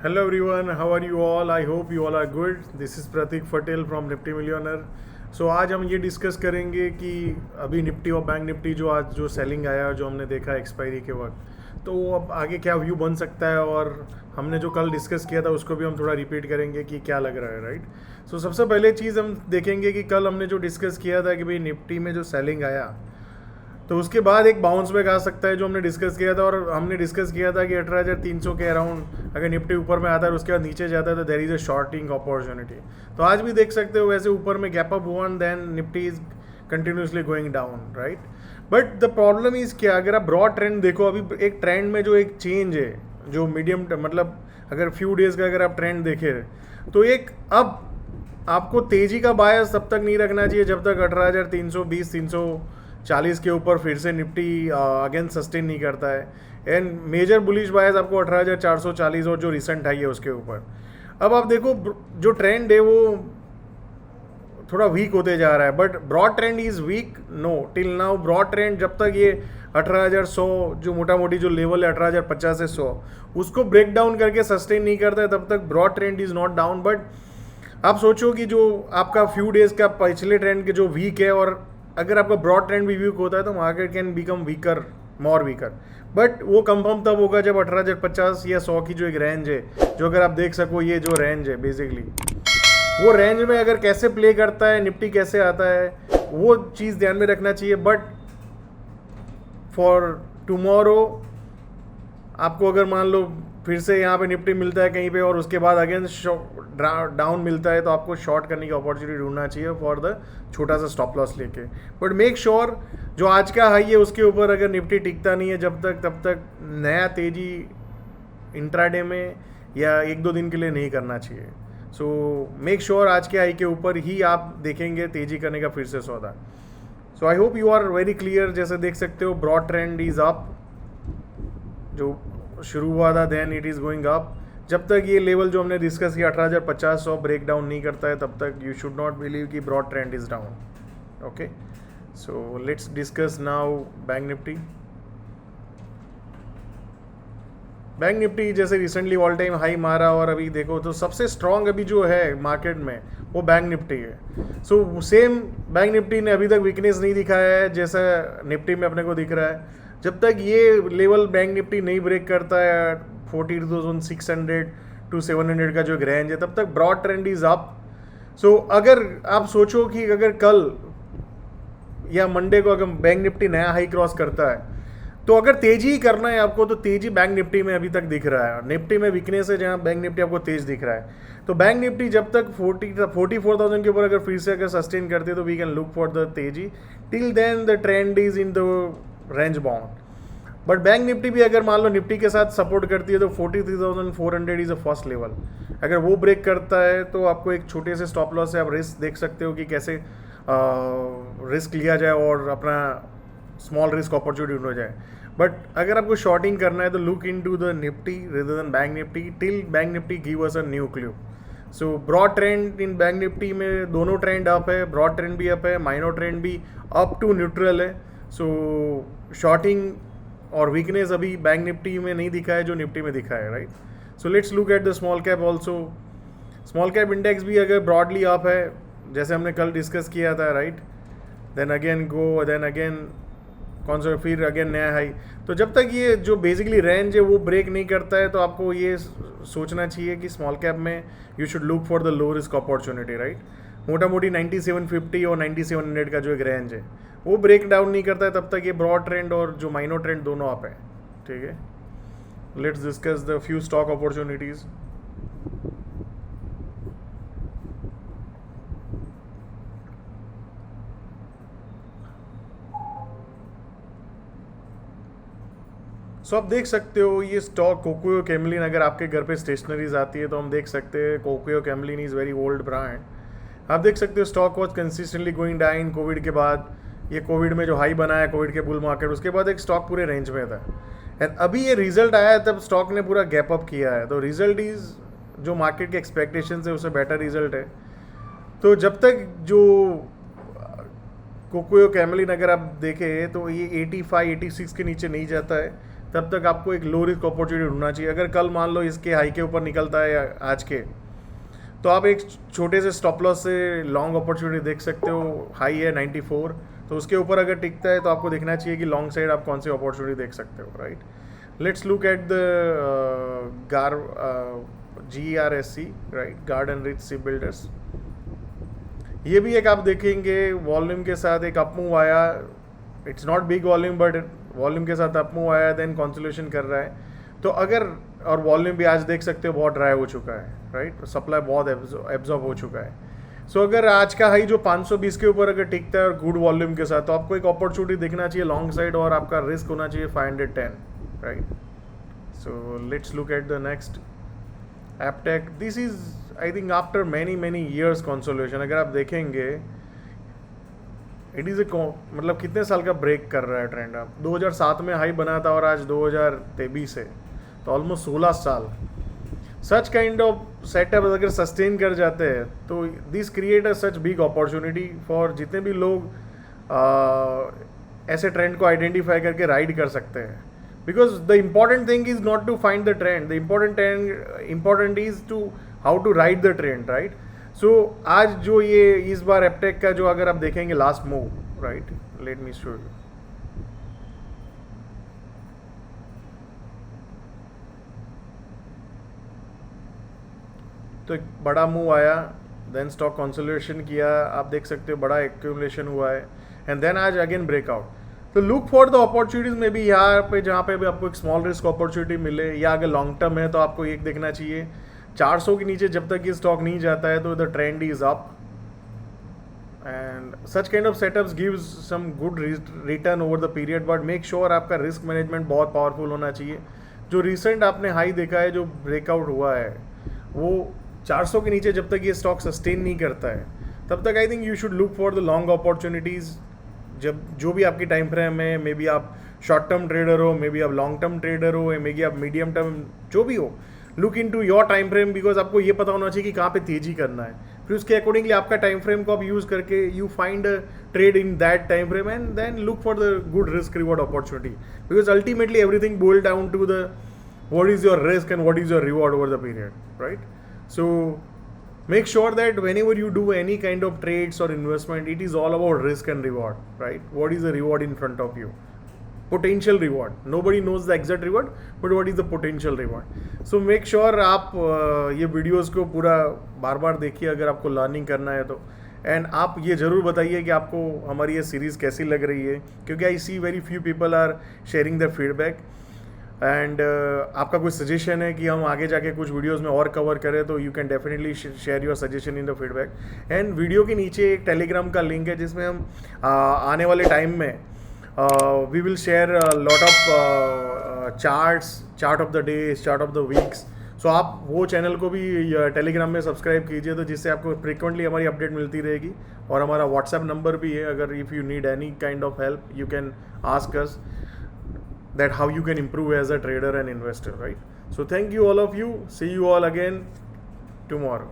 Hello everyone, how are you all? I hope you all are good. This is Pratik Patel from Nifty Millionaire. सो आज हम ये discuss करेंगे कि अभी Nifty और बैंक निफ्टी जो आज जो सेलिंग आया जो हमने देखा एक्सपायरी के वक्त, तो अब आगे क्या व्यू बन सकता है, और हमने जो कल डिस्कस किया था उसको भी हम थोड़ा रिपीट करेंगे कि क्या लग रहा है, राइट। सो सबसे पहले चीज़ हम देखेंगे कि कल हमने जो डिस्कस किया था कि भाई निफ्टी में जो सेलिंग आया तो उसके बाद एक बाउंस बैक आ सकता है जो हमने डिस्कस किया था, और हमने डिस्कस किया था कि 18,300 के अराउंड अगर निफ्टी ऊपर में आता है और उसके बाद नीचे जाता है तो there is a shorting opportunity. तो आज भी देख सकते हो वैसे ऊपर में गैप अप हुआ and then Nifty is continuously going down, right. But the problem is क्या, अगर आप ब्रॉड ट्रेंड देखो, अभी एक ट्रेंड में जो एक चेंज है जो मीडियम मतलब अगर फ्यू डेज का अगर आप ट्रेंड देखें तो एक अब आपको तेज़ी का बायस तब तक नहीं रखना चाहिए जब तक 18,320 340 के ऊपर फिर से निफ्टी अगेन सस्टेन नहीं करता है। एंड मेजर बुलिश बायस आपको 18,440 और जो रिसेंट हाई है उसके ऊपर। अब आप देखो जो ट्रेंड है वो थोड़ा वीक होते जा रहा है, but broad trend is weak no till now. Broad trend जब तक ये 18,100 जो मोटा मोटी जो लेवल है 18,050 से 100 उसको ब्रेक डाउन करके सस्टेन नहीं करता है तब तक broad trend is not down. But आप सोचो कि जो आपका फ्यू डेज का पिछले ट्रेंड के जो वीक है, और अगर आपका ब्रॉड ट्रेंड भी वीक होता है तो market can become weaker, more weaker. But वो कंफर्म तब होगा जब 18,050 या 100 की जो एक रेंज है, जो अगर आप देख सको ये जो रेंज है बेसिकली वो रेंज में अगर कैसे प्ले करता है निफ्टी, कैसे आता है, वो चीज़ ध्यान में रखना चाहिए। बट फॉर टुमारो आपको अगर मान लो फिर से यहाँ पे निफ्टी मिलता है कहीं पे और उसके बाद अगेन डाउन मिलता है तो आपको शॉर्ट करने की अपॉर्चुनिटी ढूंढना चाहिए फॉर द छोटा सा स्टॉप लॉस लेके। बट मेक श्योर जो आज का हाई है उसके ऊपर अगर निफ्टी टिकता नहीं है जब तक, तब तक नया तेजी इंट्राडे में या एक दो दिन के लिए नहीं करना चाहिए। सो मेक श्योर आज के हाई के ऊपर ही आप देखेंगे तेजी करने का फिर से सौदा। So I hope you are very clear. जैसे देख सकते हो ब्रॉड ट्रेंड इज अप, जो शुरू हुआ था then it is going up. जब तक ये लेवल जो हमने डिस्कस किया 18,050 100 ब्रेक डाउन नहीं करता है तब तक यू शुड नॉट बिलीव कि broad trend is down. Okay, so let's discuss now bank Nifty. Bank Nifty जैसे रिसेंटली ऑल टाइम हाई मारा और अभी देखो तो सबसे स्ट्रांग अभी जो है मार्केट में वो बैंक निफ्टी है। सो सेम बैंक निफ्टी ने अभी तक वीकनेस नहीं दिखाया है जैसा निफ्टी में अपने को दिख रहा है। जब तक ये लेवल बैंक निफ्टी नहीं ब्रेक करता है 42,600 टू 700 का जो एक रेंज है तब तक ब्रॉड ट्रेंड इज अप। सो अगर आप सोचो कि अगर कल या मंडे को अगर बैंक निफ्टी नया हाई क्रॉस करता है तो अगर तेजी ही करना है आपको तो तेजी बैंक निफ्टी में अभी तक दिख रहा है। निफ्टी में वीकनेस है जहां बैंक निफ्टी आपको तेज दिख रहा है। तो बैंक निफ्टी जब तक 44,000 के ऊपर अगर फिर से अगर सस्टेन करती है तो we can look for the तेजी। Till then the trend is in the range bound. But bank Nifty भी अगर मान लो निफ्टी के साथ सपोर्ट करती है तो 43,400 इज अ फर्स्ट लेवल। अगर वो ब्रेक करता है तो आपको एक छोटे से स्टॉप लॉस से आप रिस्क देख सकते हो कि कैसे रिस्क लिया जाए और अपना स्मॉल रिस्क अपॉर्चुनिटी हो जाए। बट अगर आपको शॉर्टिंग करना है तो look into the Nifty rather than bank Nifty till bank Nifty give us a new clue. So broad trend in bank Nifty में दोनों ट्रेंड अप है, ब्रॉड ट्रेंड भी अप है, माइनर ट्रेंड भी up to neutral है। So shorting और weakness अभी bank Nifty में नहीं दिखा है जो निफ्टी में दिखा है, right. So let's look at the small cap also. Small cap index भी अगर ब्रॉडली अप है जैसे हमने कल डिस्कस किया था, right, then again go, then again कौन सा फिर अगेन नया हाई। तो जब तक ये जो बेसिकली रेंज है वो ब्रेक नहीं करता है तो आपको ये सोचना चाहिए कि स्मॉल कैप में you should look for the low risk opportunity, right. मोटा मोटी 9750 और 9700 का जो एक रेंज है वो ब्रेक डाउन नहीं करता है तब तक ये ब्रॉड ट्रेंड और जो माइनर ट्रेंड दोनों अप है, ठीक है। Let's discuss the few stock opportunities. So आप देख सकते हो ये स्टॉक कोकोयो कैमलिन, अगर आपके घर पे स्टेशनरीज आती है तो हम देख सकते हैं Kokuyo Camlin is very old brand. आप देख सकते हो stock was consistently going down covid के बाद। ये कोविड में जो हाई बनाया कोविड के बुल मार्केट उसके बाद एक स्टॉक पूरे रेंज में था एंड अभी ये रिजल्ट आया है तब स्टॉक ने पूरा गैप अप किया है। तो रिजल्ट इज़ जो मार्केट के एक्सपेक्टेशन है उससे बेटर रिजल्ट है। तो जब तक जो कोकोयो कैमलिन अगर आप देखें तो ये 85 86 के नीचे नहीं जाता है तब तक आपको एक लो रिस्क अपॉर्चुनिटी ढूंढना चाहिए। अगर कल मान लो इसके हाई के ऊपर निकलता है आज के, तो आप एक छोटे से स्टॉप लॉस से लॉन्ग अपॉर्चुनिटी देख सकते हो। हाई है 94, तो उसके ऊपर अगर टिकता है तो आपको देखना चाहिए कि लॉन्ग साइड आप कौन सी अपॉर्चुनिटी देख सकते हो, right. Let's look at the GRSC, right, garden rich ship builders. ये भी एक आप देखेंगे वॉल्यूम के साथ एक अप मूव आया, it's not big volume but volume के साथ अप मूव आया, देन कंसोलिडेशन कर रहा है। तो अगर, और वॉल्यूम भी आज देख सकते हो बहुत ड्राई हो चुका है, राइट, सप्लाई बहुत एब्जॉर्ब हो चुका है। सो अगर आज का हाई जो 520 के ऊपर अगर टिकता है और गुड वॉल्यूम के साथ, तो आपको एक अपॉर्चुनिटी देखना चाहिए लॉन्ग साइड, और आपका रिस्क होना चाहिए 510, right. So let's look at the next Aptech. This is I think after many years consolidation. अगर आप देखेंगे इट इज़ मतलब कितने साल का ब्रेक कर रहा है ट्रेंड। आप 2007 में हाई बना था और आज 2023 है, तो ऑलमोस्ट 16 साल। सच काइंड ऑफ सेटअप अगर सस्टेन कर जाते हैं तो this create a such big opportunity for जितने भी लोग ऐसे ट्रेंड को आइडेंटिफाई करके राइड कर सकते हैं। Because the important thing is not to find the trend, the important is to how to ride the trend, right. So आज जो ये इस बार एपटेक का जो अगर आप देखेंगे last move, right, let me show you. तो एक बड़ा मूव आया, देन स्टॉक कंसोलिडेशन किया, आप देख सकते हो बड़ा एक्यूमुलेशन हुआ है, एंड देन आज अगेन ब्रेकआउट। तो लुक फॉर द अपॉर्चुनिटीज में भी यहाँ पे, जहाँ पे भी आपको एक स्मॉल रिस्क अपॉर्चुनिटी मिले, या अगर लॉन्ग टर्म है तो आपको एक देखना चाहिए 400 के नीचे जब तक ये स्टॉक नहीं जाता है तो the trend is up, and such kind of setups gives some good return over the period, but make sure आपका रिस्क मैनेजमेंट बहुत पावरफुल होना चाहिए। जो रिसेंट आपने हाई देखा है, जो ब्रेकआउट हुआ है, वो 400 के नीचे जब तक ये स्टॉक सस्टेन नहीं करता है तब तक I think you should look for the long opportunities. जब जो भी आपकी टाइम फ्रेम है, मे बी आप शॉर्ट टर्म ट्रेडर हो, मे बी आप लॉन्ग टर्म ट्रेडर हो, मे बी आप मीडियम टर्म, जो भी हो, look into your time frame, because आपको ये पता होना चाहिए कि कहाँ पे तेजी करना है। फिर उसके अकॉर्डिंगली आपका टाइम फ्रेम को आप यूज़ करके you find a trade in that time frame, and then look for the good risk reward opportunity, because ultimately everything boil down to the what is your risk and what is your reward over the period, right? So make sure that whenever you do any kind of trades or investment, it is all about risk and reward, right? What is the reward in front of you? Potential reward. Nobody knows the exact reward, but what is the potential reward? So make sure आप ये videos को पूरा बार बार देखिए अगर आपको learning करना है तो, एंड आप ये ज़रूर बताइए कि आपको हमारी ये सीरीज़ कैसी लग रही है, क्योंकि I see very few people are sharing the feedback, and आपका कोई सजेशन है कि हम आगे जाके कुछ वीडियोस में और कवर करें, तो you can definitely share your suggestion in the feedback. And video के नीचे एक टेलीग्राम का लिंक है जिसमें हम आने वाले टाइम में we will share lot of chart of the days, chart of the weeks. So आप वो चैनल को भी टेलीग्राम में सब्सक्राइब कीजिए, तो जिससे आपको फ्रिक्वेंटली हमारी अपडेट मिलती रहेगी। और हमारा व्हाट्सएप नंबर भी है, अगर if you need any kind of help you can ask us that how you can improve as a trader and investor, right? So thank you all of you, see you all again tomorrow.